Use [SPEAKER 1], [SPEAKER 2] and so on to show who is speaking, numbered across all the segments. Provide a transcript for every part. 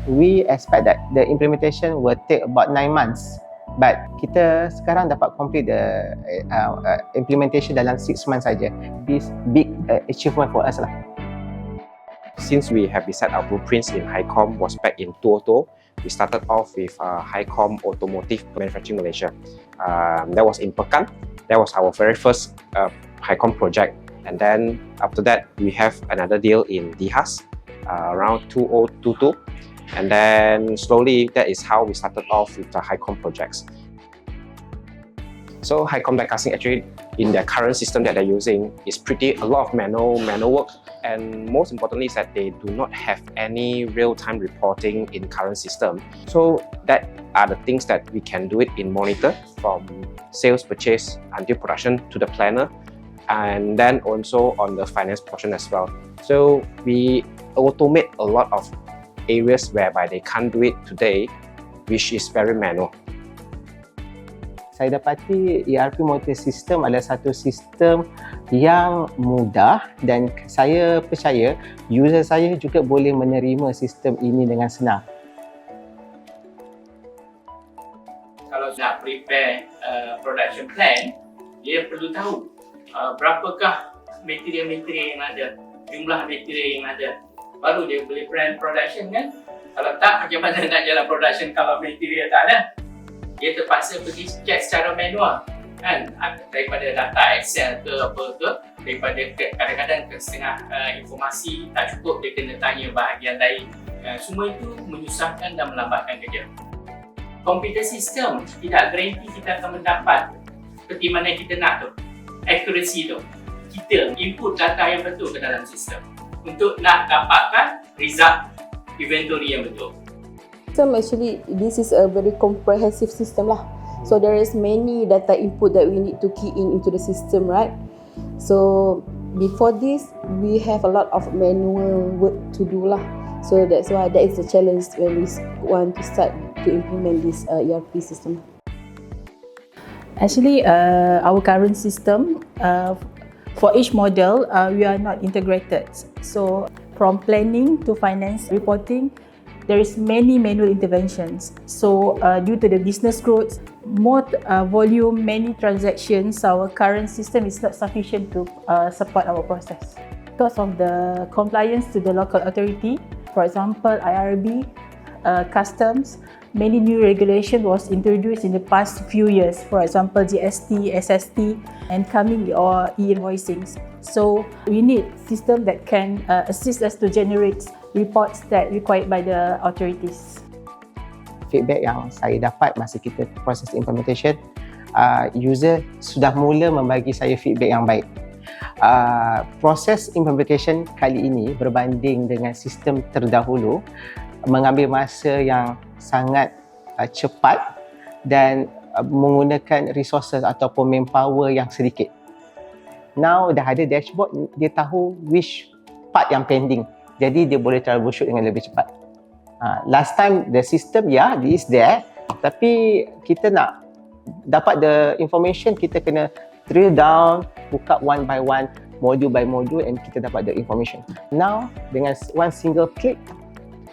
[SPEAKER 1] we expect that the implementation will take about 9 months. But kita sekarang dapat complete the implementation dalam 6 months saja. This big achievement for us lah.
[SPEAKER 2] Since we have decided our blueprints in HICOM was back in 2020, we started off with HICOM Automotive Manufacturing Malaysia. That was in Pekan. That was our very first HICOM project. And then after that, we have another deal in Dihas around 2022. And then slowly, that is how we started off with the HICOM projects. So HICOM Diecasting actually, in their current system that they're using, is a lot of manual work. And most importantly is that they do not have any real-time reporting in current system. So that are the things that we can do it in Monitor, from sales, purchase until production to the planner, and then also on the finance portion as well. So we automate a lot of areas whereby they can't do it today, which is very manual.
[SPEAKER 1] Saya dapati ERP Monitor System adalah satu sistem yang mudah dan saya percaya user saya juga boleh menerima sistem ini dengan senang.
[SPEAKER 3] Kalau nak prepare production plan, dia perlu tahu berapakah material-material yang ada, jumlah material yang ada. Baru dia boleh plan production kan. Kalau tak, macam mana nak jalan production kalau material tak ada? Dia terpaksa pergi check secara manual kan, daripada data Excel ke apa ke, daripada kadang-kadang setengah informasi tak cukup, dia kena tanya bahagian lain. Semua itu menyusahkan dan melambatkan kerja. Komputer sistem tidak garanti kita akan mendapat seperti mana kita nak tu, accuracy tu. Kita input data yang betul ke dalam sistem untuk nak dapatkan result inventory yang betul.
[SPEAKER 4] Actually, this is a very comprehensive system lah. So there is many data input that we need to key in into the system, right? So before this, we have a lot of manual work to do lah. So that's why that is the challenge when we want to start to implement this ERP system.
[SPEAKER 5] Actually, our current system, for each model, we are not integrated. So from planning to finance reporting, there is many manual interventions. So due to the business growth, more volume, many transactions, our current system is not sufficient to support our process. Because of the compliance to the local authority, for example, IRB, customs, many new regulation was introduced in the past few years. For example, GST, SST, and coming or e-invoicing. So we need system that can assist us to generate reports that required by the authorities.
[SPEAKER 1] Feedback yang saya dapat masa kita proses implementation, user sudah mula membagi saya feedback yang baik. Proses implementation kali ini berbanding dengan sistem terdahulu mengambil masa yang sangat cepat dan menggunakan resources ataupun manpower yang sedikit. Now dah ada dashboard, dia tahu which part yang pending. Jadi dia boleh troubleshoot dengan lebih cepat. Last time the system is there, tapi kita nak dapat the information, kita kena drill down, buka one by one, module by module, and kita dapat the information. Now dengan one single click,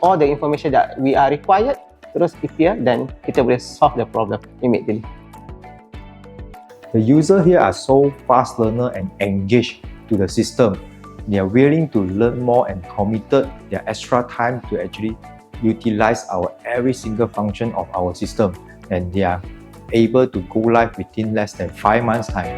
[SPEAKER 1] all the information that we are required terus appear, dan kita boleh solve the problem immediately.
[SPEAKER 6] The user here are so fast learner and engaged to the system. They are willing to learn more and committed their extra time to actually utilize our every single function of our system, and they are able to go live within less than 5 months time.